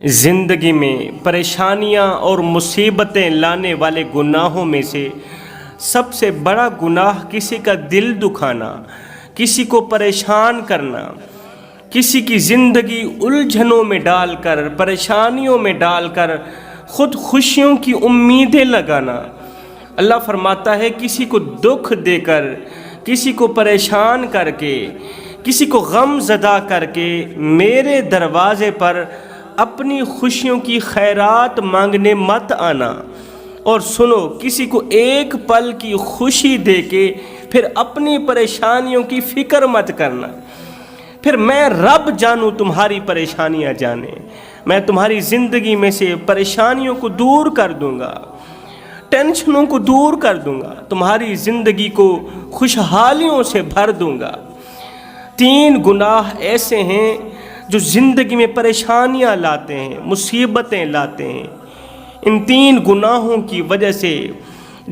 زندگی میں پریشانیاں اور مصیبتیں لانے والے گناہوں میں سے سب سے بڑا گناہ کسی کا دل دکھانا، کسی کو پریشان کرنا، کسی کی زندگی الجھنوں میں ڈال کر، پریشانیوں میں ڈال کر خود خوشیوں کی امیدیں لگانا۔ اللہ فرماتا ہے کسی کو دکھ دے کر، کسی کو پریشان کر کے، کسی کو غم زدہ کر کے میرے دروازے پر اپنی خوشیوں کی خیرات مانگنے مت آنا۔ اور سنو، کسی کو ایک پل کی خوشی دے کے پھر اپنی پریشانیوں کی فکر مت کرنا۔ پھر میں رب جانوں تمہاری پریشانیاں جانے، میں تمہاری زندگی میں سے پریشانیوں کو دور کر دوں گا، ٹینشنوں کو دور کر دوں گا، تمہاری زندگی کو خوشحالیوں سے بھر دوں گا۔ 3 گناہ ایسے ہیں جو زندگی میں پریشانیاں لاتے ہیں، مصیبتیں لاتے ہیں۔ ان 3 گناہوں کی وجہ سے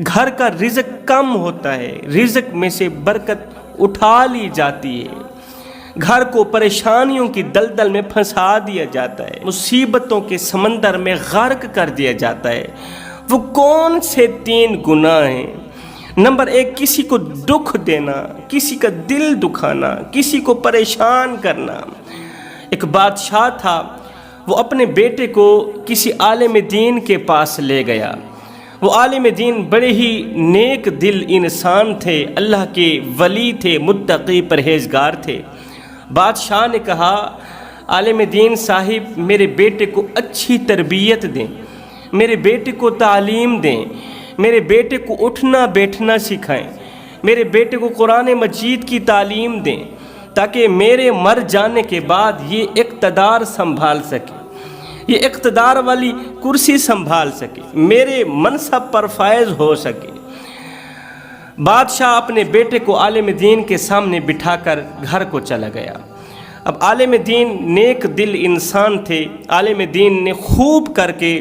گھر کا رزق کم ہوتا ہے، رزق میں سے برکت اٹھا لی جاتی ہے، گھر کو پریشانیوں کی دلدل میں پھنسا دیا جاتا ہے، مصیبتوں کے سمندر میں غرق کر دیا جاتا ہے۔ وہ کون سے 3 گناہ ہیں؟ نمبر 1، کسی کو دکھ دینا، کسی کا دل دکھانا، کسی کو پریشان کرنا۔ ایک بادشاہ تھا، وہ اپنے بیٹے کو کسی عالم دین کے پاس لے گیا۔ وہ عالم دین بڑے ہی نیک دل انسان تھے، اللہ کے ولی تھے، متقی پرہیزگار تھے۔ بادشاہ نے کہا، عالم دین صاحب میرے بیٹے کو اچھی تربیت دیں، میرے بیٹے کو تعلیم دیں، میرے بیٹے کو اٹھنا بیٹھنا سکھائیں، میرے بیٹے کو قرآن مجید کی تعلیم دیں، تاکہ میرے مر جانے کے بعد یہ اقتدار سنبھال سکے، یہ اقتدار والی کرسی سنبھال سکے، میرے منصب پر فائز ہو سکے۔ بادشاہ اپنے بیٹے کو عالم دین کے سامنے بٹھا کر گھر کو چلا گیا۔ اب عالم دین نیک دل انسان تھے، عالم دین نے خوب کر کے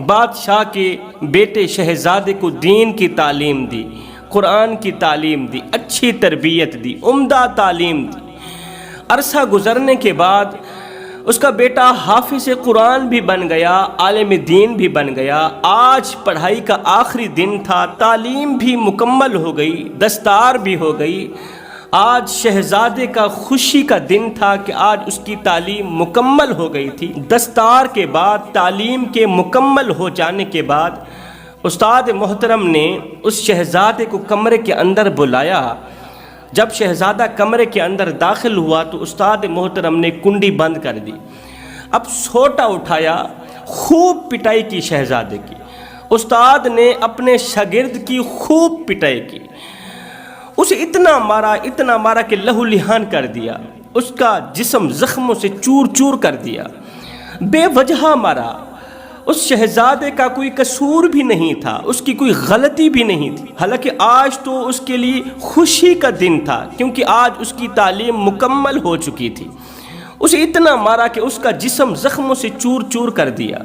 بادشاہ کے بیٹے شہزادے کو دین کی تعلیم دی، قرآن کی تعلیم دی، اچھی تربیت دی، عمدہ تعلیم دی۔ عرصہ گزرنے کے بعد اس کا بیٹا حافظ قرآن بھی بن گیا، عالم دین بھی بن گیا۔ آج پڑھائی کا آخری دن تھا، تعلیم بھی مکمل ہو گئی، دستار بھی ہو گئی۔ آج شہزادے کا خوشی کا دن تھا کہ آج اس کی تعلیم مکمل ہو گئی تھی۔ دستار کے بعد، تعلیم کے مکمل ہو جانے کے بعد، استاد محترم نے اس شہزادے کو کمرے کے اندر بلایا۔ جب شہزادہ کمرے کے اندر داخل ہوا تو استاد محترم نے کنڈی بند کر دی۔ اب سوٹا اٹھایا، خوب پٹائی کی شہزادے کی۔ استاد نے اپنے شاگرد کی خوب پٹائی کی، اسے اتنا مارا کہ لہو لہان کر دیا، اس کا جسم زخموں سے چور چور کر دیا، بے وجہ مارا۔ اس شہزادے کا کوئی قصور بھی نہیں تھا، اس کی کوئی غلطی بھی نہیں تھی، حالانکہ آج تو اس کے لیے خوشی کا دن تھا، کیونکہ آج اس کی تعلیم مکمل ہو چکی تھی۔ اسے اتنا مارا کہ اس کا جسم زخموں سے چور چور کر دیا۔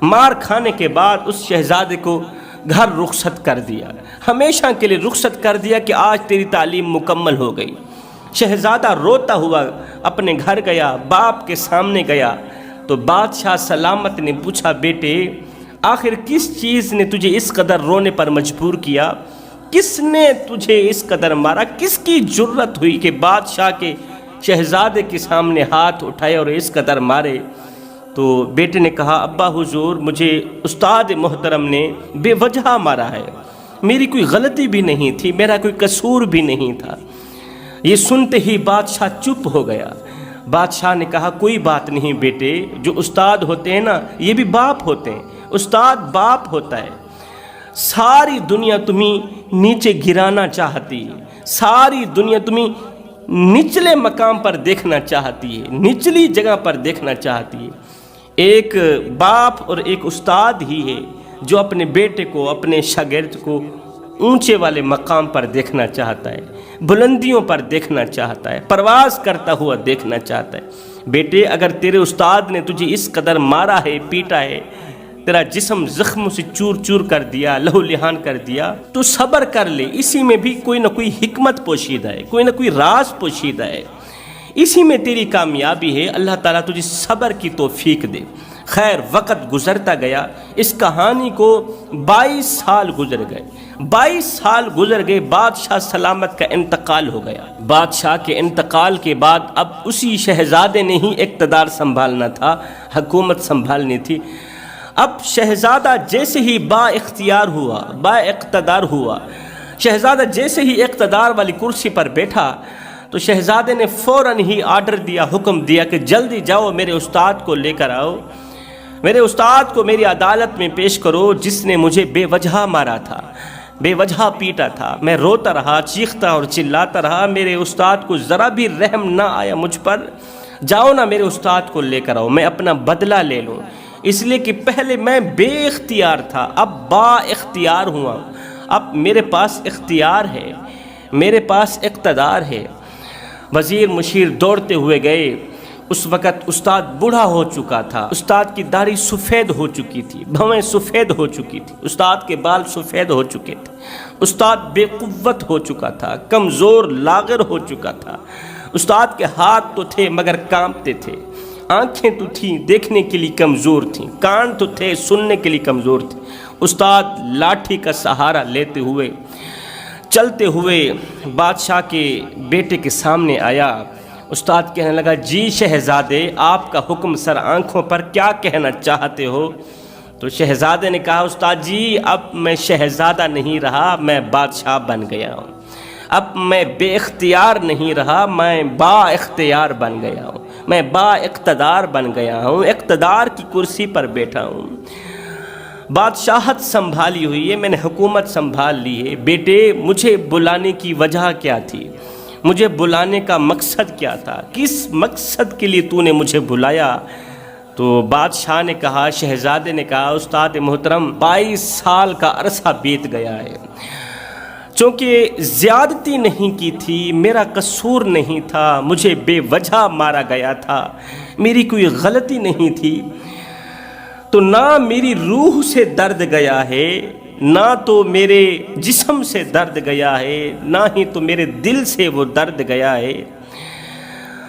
مار کھانے کے بعد اس شہزادے کو گھر رخصت کر دیا، ہمیشہ کے لیے رخصت کر دیا کہ آج تیری تعلیم مکمل ہو گئی۔ شہزادہ روتا ہوا اپنے گھر گیا، باپ کے سامنے گیا تو بادشاہ سلامت نے پوچھا، بیٹے آخر کس چیز نے تجھے اس قدر رونے پر مجبور کیا؟ کس نے تجھے اس قدر مارا؟ کس کی جرت ہوئی کہ بادشاہ کے شہزادے کے سامنے ہاتھ اٹھائے اور اس قدر مارے؟ تو بیٹے نے کہا، ابا حضور مجھے استاد محترم نے بے وجہ مارا ہے، میری کوئی غلطی بھی نہیں تھی، میرا کوئی قصور بھی نہیں تھا۔ یہ سنتے ہی بادشاہ چپ ہو گیا۔ بادشاہ نے کہا، کوئی بات نہیں بیٹے، جو استاد ہوتے ہیں نا یہ بھی باپ ہوتے ہیں، استاد باپ ہوتا ہے۔ ساری دنیا تمہیں نیچے گرانا چاہتی ہے، ساری دنیا تمہیں نچلے مقام پر دیکھنا چاہتی ہے، نچلی جگہ پر دیکھنا چاہتی ہے۔ ایک باپ اور ایک استاد ہی ہے جو اپنے بیٹے کو، اپنے شاگرد کو اونچے والے مقام پر دیکھنا چاہتا ہے، بلندیوں پر دیکھنا چاہتا ہے، پرواز کرتا ہوا دیکھنا چاہتا ہے۔ بیٹے اگر تیرے استاد نے تجھے اس قدر مارا ہے، پیٹا ہے، تیرا جسم زخموں سے چور چور کر دیا، لہو لہان کر دیا، تو صبر کر لے، اسی میں بھی کوئی نہ کوئی حکمت پوشیدہ ہے، کوئی نہ کوئی راز پوشیدہ ہے، اسی میں تیری کامیابی ہے۔ اللہ تعالیٰ تجھے صبر کی توفیق دے۔ خیر وقت گزرتا گیا، اس کہانی کو 22 سال گزر گئے۔ 22 سال گزر گئے، بادشاہ سلامت کا انتقال ہو گیا۔ بادشاہ کے انتقال کے بعد اب اسی شہزادے نے ہی اقتدار سنبھالنا تھا، حکومت سنبھالنی تھی۔ اب شہزادہ جیسے ہی با اختیار ہوا، با اقتدار ہوا، شہزادہ جیسے ہی اقتدار والی کرسی پر بیٹھا تو شہزادے نے فوراً ہی آرڈر دیا، حکم دیا کہ جلدی جاؤ میرے استاد کو لے کر آؤ، میرے استاد کو میری عدالت میں پیش کرو جس نے مجھے بے وجہ مارا تھا، بے وجہ پیٹا تھا۔ میں روتا رہا، چیختا اور چلاتا رہا، میرے استاد کو ذرا بھی رحم نہ آیا مجھ پر۔ جاؤ نا میرے استاد کو لے کر آؤ، میں اپنا بدلہ لے لوں، اس لیے کہ پہلے میں بے اختیار تھا، اب با اختیار ہوا، اب میرے پاس اختیار ہے، میرے پاس اقتدار ہے۔ وزیر مشیر دوڑتے ہوئے گئے۔ اس وقت استاد بوڑھا ہو چکا تھا، استاد کی داڑھی سفید ہو چکی تھی، بھویں سفید ہو چکی تھی، استاد کے بال سفید ہو چکے تھے، استاد بے قوت ہو چکا تھا، کمزور لاغر ہو چکا تھا۔ استاد کے ہاتھ تو تھے مگر کانپتے تھے، آنکھیں تو تھیں دیکھنے کے لیے کمزور تھیں، کان تو تھے سننے کے لیے کمزور تھے۔ استاد لاٹھی کا سہارا لیتے ہوئے چلتے ہوئے بادشاہ کے بیٹے کے سامنے آیا۔ استاد کہنے لگا، جی شہزادے، آپ کا حکم سر آنکھوں پر، کیا کہنا چاہتے ہو؟ تو شہزادے نے کہا، استاد جی اب میں شہزادہ نہیں رہا، میں بادشاہ بن گیا ہوں، اب میں بے اختیار نہیں رہا، میں با اختیار بن گیا ہوں، میں با اقتدار بن گیا ہوں، اقتدار کی کرسی پر بیٹھا ہوں، بادشاہت سنبھالی ہوئی ہے، میں نے حکومت سنبھال لی ہے۔ بیٹے مجھے بلانے کی وجہ کیا تھی؟ مجھے بلانے کا مقصد کیا تھا؟ کس مقصد کے لیے تو نے مجھے بلایا؟ تو بادشاہ نے کہا، شہزادے نے کہا، استاد محترم 22 سال کا عرصہ بیت گیا ہے، چونکہ زیادتی نہیں کی تھی، میرا قصور نہیں تھا، مجھے بے وجہ مارا گیا تھا، میری کوئی غلطی نہیں تھی، تو نہ میری روح سے درد گیا ہے، نہ تو میرے جسم سے درد گیا ہے، نہ ہی تو میرے دل سے وہ درد گیا ہے،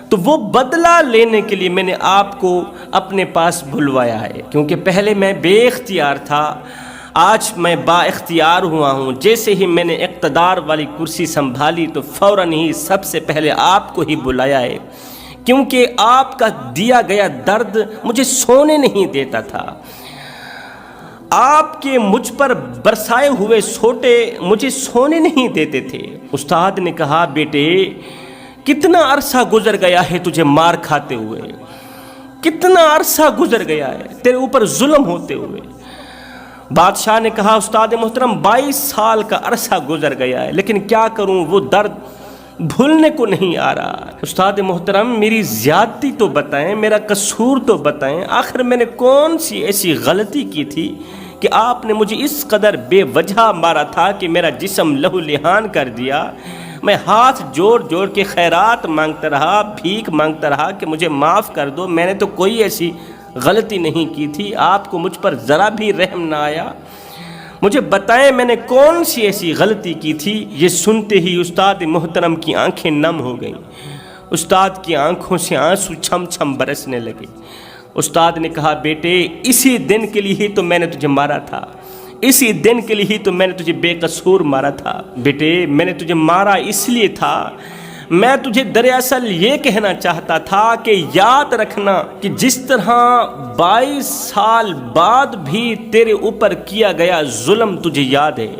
تو وہ بدلہ لینے کے لیے میں نے آپ کو اپنے پاس بلوایا ہے، کیونکہ پہلے میں بے اختیار تھا، آج میں با اختیار ہوا ہوں۔ جیسے ہی میں نے اقتدار والی کرسی سنبھالی تو فوراً ہی سب سے پہلے آپ کو ہی بلایا ہے، کیونکہ آپ کا دیا گیا درد مجھے سونے نہیں دیتا تھا، آپ کے مجھ پر برسائے ہوئے سوٹے مجھے سونے نہیں دیتے تھے۔ استاد نے کہا، بیٹے کتنا عرصہ گزر گیا ہے تجھے مار کھاتے ہوئے، کتنا عرصہ گزر گیا ہے تیرے اوپر ظلم ہوتے ہوئے۔ بادشاہ نے کہا، استاد محترم 22 سال کا عرصہ گزر گیا ہے، لیکن کیا کروں، وہ درد بھولنے کو نہیں آ رہا۔ استاد محترم میری زیادتی تو بتائیں، میرا قصور تو بتائیں، آخر میں نے کون سی ایسی غلطی کی تھی کہ آپ نے مجھے اس قدر بے وجہ مارا تھا کہ میرا جسم لہو لہان کر دیا؟ میں ہاتھ جوڑ جوڑ کے خیرات مانگتا رہا، بھیک مانگتا رہا کہ مجھے معاف کر دو، میں نے تو کوئی ایسی غلطی نہیں کی تھی، آپ کو مجھ پر ذرا بھی رحم نہ آیا، مجھے بتائیں میں نے کون سی ایسی غلطی کی تھی؟ یہ سنتے ہی استاد محترم کی آنکھیں نم ہو گئیں، استاد کی آنکھوں سے آنسو چھم چھم برسنے لگے۔ استاد نے کہا، بیٹے اسی دن کے لیے ہی تو میں نے تجھے مارا تھا، اسی دن کے لیے ہی تو میں نے تجھے بے قصور مارا تھا۔ بیٹے میں نے تجھے مارا اس لیے تھا، میں تجھے دراصل یہ کہنا چاہتا تھا کہ یاد رکھنا کہ جس طرح 22 سال بعد بھی تیرے اوپر کیا گیا ظلم تجھے یاد ہے،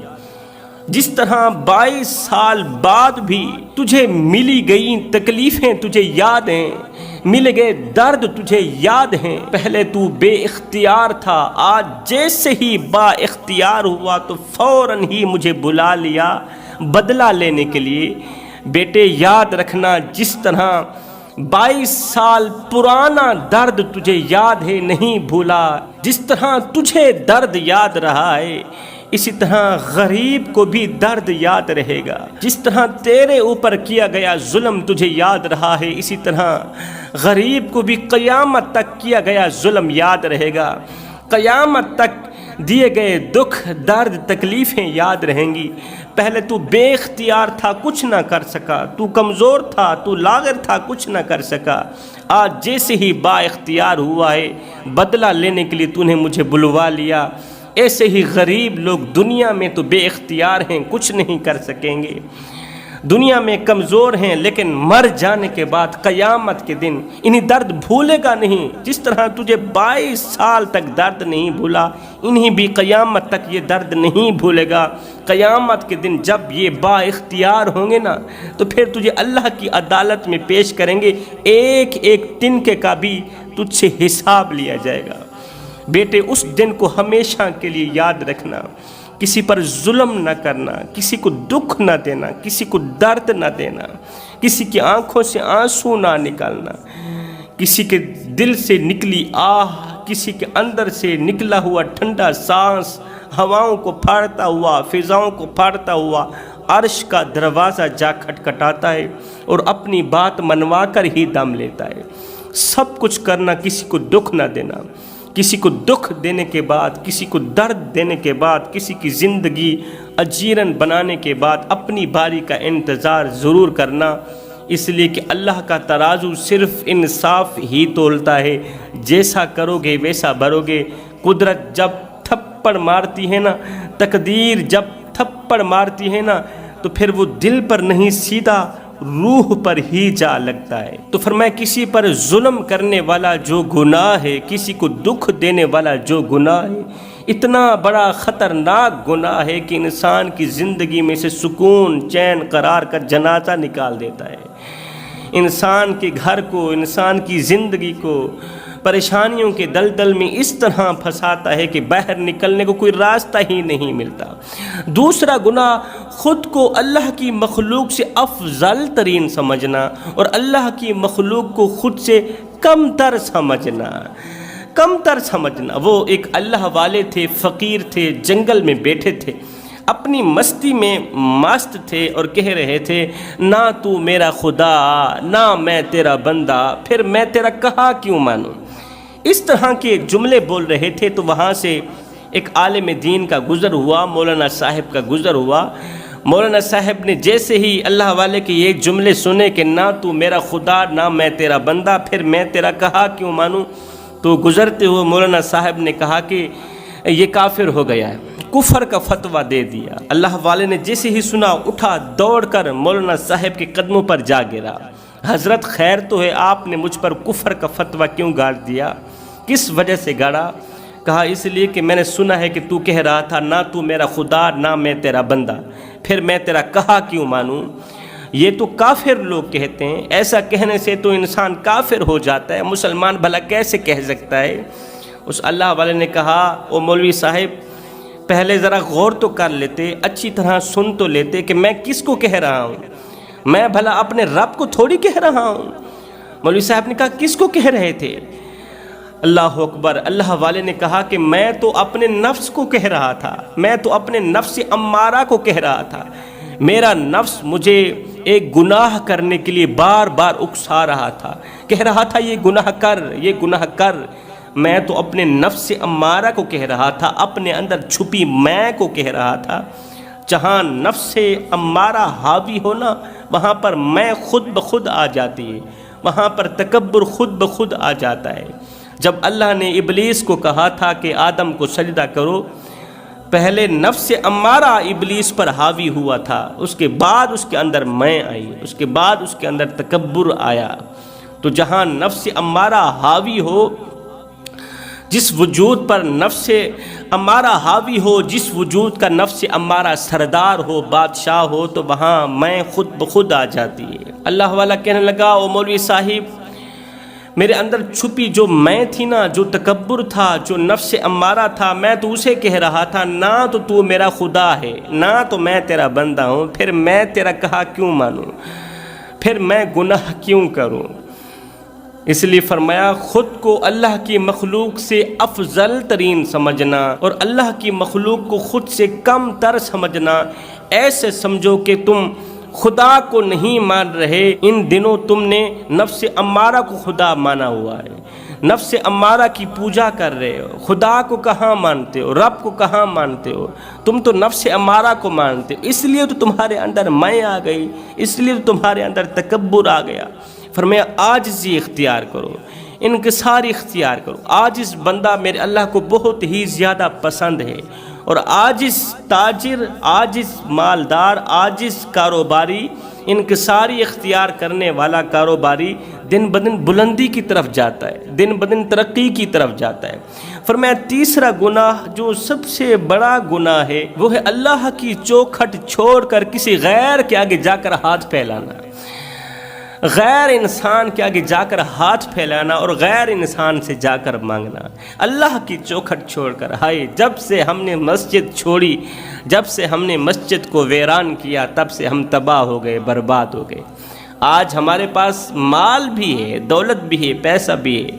جس طرح 22 سال بعد بھی تجھے ملی گئی تکلیفیں تجھے یاد ہیں، ملے گئے درد تجھے یاد ہیں۔ پہلے تو بے اختیار تھا، آج جیسے ہی با اختیار ہوا تو فوراً ہی مجھے بلا لیا بدلہ لینے کے لیے۔ بیٹے یاد رکھنا، جس طرح 22 سال پرانا درد تجھے یاد ہے، نہیں بھولا، جس طرح تجھے درد یاد رہا ہے اسی طرح غریب کو بھی درد یاد رہے گا، جس طرح تیرے اوپر کیا گیا ظلم تجھے یاد رہا ہے اسی طرح غریب کو بھی قیامت تک کیا گیا ظلم یاد رہے گا، قیامت تک دیے گئے دکھ درد تکلیفیں یاد رہیں گی۔ پہلے تو بے اختیار تھا، کچھ نہ کر سکا، تو کمزور تھا، تو لاغر تھا، کچھ نہ کر سکا۔ آج جیسے ہی با اختیار ہوا ہے، بدلہ لینے کے لیے تو نے مجھے بلوا لیا۔ ایسے ہی غریب لوگ دنیا میں تو بے اختیار ہیں، کچھ نہیں کر سکیں گے، دنیا میں کمزور ہیں، لیکن مر جانے کے بعد قیامت کے دن انہیں درد بھولے گا نہیں۔ جس طرح تجھے 22 سال تک درد نہیں بھولا، انہیں بھی قیامت تک یہ درد نہیں بھولے گا۔ قیامت کے دن جب یہ با اختیار ہوں گے نا، تو پھر تجھے اللہ کی عدالت میں پیش کریں گے، ایک ایک تنکے کا بھی تجھ سے حساب لیا جائے گا۔ بیٹے، اس دن کو ہمیشہ کے لیے یاد رکھنا، کسی پر ظلم نہ کرنا، کسی کو دکھ نہ دینا، کسی کو درد نہ دینا، کسی کی آنکھوں سے آنسو نہ نکالنا، کسی کے دل سے نکلی آہ، کسی کے اندر سے نکلا ہوا ٹھنڈا سانس ہواؤں کو پھاڑتا ہوا، فضاؤں کو پھاڑتا ہوا عرش کا دروازہ جا کھٹکھٹاتا ہے اور اپنی بات منوا کر ہی دم لیتا ہے۔ سب کچھ کرنا، کسی کو دکھ نہ دینا، کسی کو دکھ دینے کے بعد، کسی کو درد دینے کے بعد، کسی کی زندگی اجیرن بنانے کے بعد اپنی باری کا انتظار ضرور کرنا، اس لیے کہ اللہ کا ترازو صرف انصاف ہی تولتا ہے۔ جیسا کرو گے ویسا بھرو گے۔ قدرت جب تھپڑ مارتی ہے نا، تقدیر جب تھپڑ مارتی ہے نا، تو پھر وہ دل پر نہیں، سیدھا روح پر ہی جا لگتا ہے۔ تو فرمایا کسی پر ظلم کرنے والا جو گناہ ہے، کسی کو دکھ دینے والا جو گناہ ہے، اتنا بڑا خطرناک گناہ ہے کہ انسان کی زندگی میں سے سکون، چین، قرار کا جنازہ نکال دیتا ہے۔ انسان کے گھر کو، انسان کی زندگی کو پریشانیوں کے دلدل میں اس طرح پھنساتا ہے کہ باہر نکلنے کو کوئی راستہ ہی نہیں ملتا۔ دوسرا گناہ، خود کو اللہ کی مخلوق سے افضل ترین سمجھنا اور اللہ کی مخلوق کو خود سے کم تر سمجھنا۔ کم تر سمجھنا۔ وہ ایک اللہ والے تھے، فقیر تھے، جنگل میں بیٹھے تھے، اپنی مستی میں مست تھے اور کہہ رہے تھے، نہ تو میرا خدا، نہ میں تیرا بندہ، پھر میں تیرا کہا کیوں مانوں۔ اس طرح کے جملے بول رہے تھے تو وہاں سے ایک عالم دین کا گزر ہوا، مولانا صاحب کا گزر ہوا۔ مولانا صاحب نے جیسے ہی اللہ والے کے یہ جملے سنے کہ نہ تو میرا خدا، نہ میں تیرا بندہ، پھر میں تیرا کہا کیوں مانوں، تو گزرتے ہوئے مولانا صاحب نے کہا کہ یہ کافر ہو گیا ہے، کفر کا فتویٰ دے دیا۔ اللہ والے نے جیسے ہی سنا، اٹھا دوڑ کر مولانا صاحب کے قدموں پر جا گرا۔ حضرت خیر تو ہے، آپ نے مجھ پر کفر کا فتویٰ کیوں گاڑ دیا، کس وجہ سے گاڑا؟ کہا اس لیے کہ میں نے سنا ہے کہ تو کہہ رہا تھا نہ تو میرا خدا، نہ میں تیرا بندہ، پھر میں تیرا کہا کیوں مانوں۔ یہ تو کافر لوگ کہتے ہیں، ایسا کہنے سے تو انسان کافر ہو جاتا ہے، مسلمان بھلا کیسے کہہ سکتا ہے؟ اس اللہ والے نے کہا، او مولوی صاحب، پہلے ذرا غور تو کر لیتے، اچھی طرح سن تو لیتے کہ میں کس کو کہہ رہا ہوں، میں بھلا اپنے رب کو تھوڑی کہہ رہا ہوں۔ مولوی صاحب نے کہا کس کو کہہ رہے تھے؟ اللہ اکبر۔ اللہ والے نے کہا کہ میں تو اپنے نفس کو کہہ رہا تھا، میں تو اپنے نفس امارہ کو کہہ رہا تھا۔ میرا نفس مجھے ایک گناہ کرنے کے لیے بار بار اکسا رہا تھا، کہہ رہا تھا یہ گناہ کر، یہ گناہ کر۔ میں تو اپنے نفس امارہ کو کہہ رہا تھا، اپنے اندر چھپی میں کو کہہ رہا تھا۔ جہاں نفس امارہ حاوی ہونا، وہاں پر میں خود بخود آ جاتی ہے، وہاں پر تکبر خود بخود آ جاتا ہے۔ جب اللہ نے ابلیس کو کہا تھا کہ آدم کو سجدہ کرو، پہلے نفس امارہ ابلیس پر حاوی ہوا تھا، اس کے بعد اس کے اندر میں آئی، اس کے بعد اس کے اندر تکبر آیا۔ تو جہاں نفس امارہ حاوی ہو، جس وجود پر نفس امارہ حاوی ہو، جس وجود کا نفس امارہ سردار ہو، بادشاہ ہو، تو وہاں میں خود بخود آ جاتی ہے۔ اللہ والا کہنے لگا، او مولوی صاحب، میرے اندر چھپی جو میں تھی نا، جو تکبر تھا، جو نفس امارہ تھا، میں تو اسے کہہ رہا تھا نہ تو میرا خدا ہے، نہ تو میں تیرا بندہ ہوں، پھر میں تیرا کہا کیوں مانوں، پھر میں گناہ کیوں کروں۔ اس لیے فرمایا خود کو اللہ کی مخلوق سے افضل ترین سمجھنا اور اللہ کی مخلوق کو خود سے کم تر سمجھنا، ایسے سمجھو کہ تم خدا کو نہیں مان رہے، ان دنوں تم نے نفس امارہ کو خدا مانا ہوا ہے۔ نفس امارہ کی پوجا کر رہے ہو، خدا کو کہاں مانتے ہو، رب کو کہاں مانتے ہو؟ تم تو نفس امارہ کو مانتے ہو، اس لیے تو تمہارے اندر میں آ گئی، اس لیے تو تمہارے اندر تکبر آ گیا۔ فرمایا عاجزی اختیار کرو، انکساری اختیار کرو۔ عاجز بندہ میرے اللہ کو بہت ہی زیادہ پسند ہے، اور عاجز تاجر، عاجز مالدار، عاجز کاروباری، انکساری اختیار کرنے والا کاروباری دن بدن بلندی کی طرف جاتا ہے، دن بدن ترقی کی طرف جاتا ہے۔ فرمایا تیسرا گناہ جو سب سے بڑا گناہ ہے وہ ہے اللہ کی چوکھٹ چھوڑ کر کسی غیر کے آگے جا کر ہاتھ پھیلانا، غیر انسان کے آگے جا کر ہاتھ پھیلانا اور غیر انسان سے جا کر مانگنا، اللہ کی چوکھٹ چھوڑ کر۔ ہائے جب سے ہم نے مسجد چھوڑی، جب سے ہم نے مسجد کو ویران کیا، تب سے ہم تباہ ہو گئے، برباد ہو گئے۔ آج ہمارے پاس مال بھی ہے، دولت بھی ہے، پیسہ بھی ہے،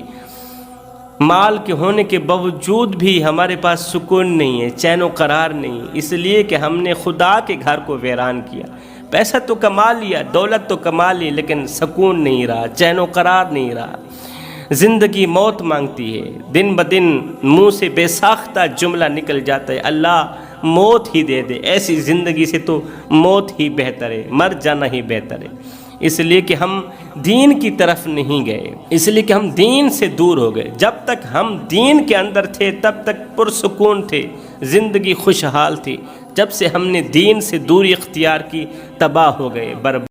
مال کے ہونے کے باوجود بھی ہمارے پاس سکون نہیں ہے، چین و قرار نہیں، اس لیے کہ ہم نے خدا کے گھر کو ویران کیا۔ پیسہ تو کما لیا، دولت تو کما لی، لیکن سکون نہیں رہا، چین و قرار نہیں رہا۔ زندگی موت مانگتی ہے، دن بدن منہ سے بے ساختہ جملہ نکل جاتا ہے، اللہ موت ہی دے دے، ایسی زندگی سے تو موت ہی بہتر ہے، مر جانا ہی بہتر ہے۔ اس لیے کہ ہم دین کی طرف نہیں گئے، اس لیے کہ ہم دین سے دور ہو گئے۔ جب تک ہم دین کے اندر تھے تب تک پرسکون تھے، زندگی خوشحال تھی۔ جب سے ہم نے دین سے دوری اختیار کی، تباہ ہو گئے، برباد۔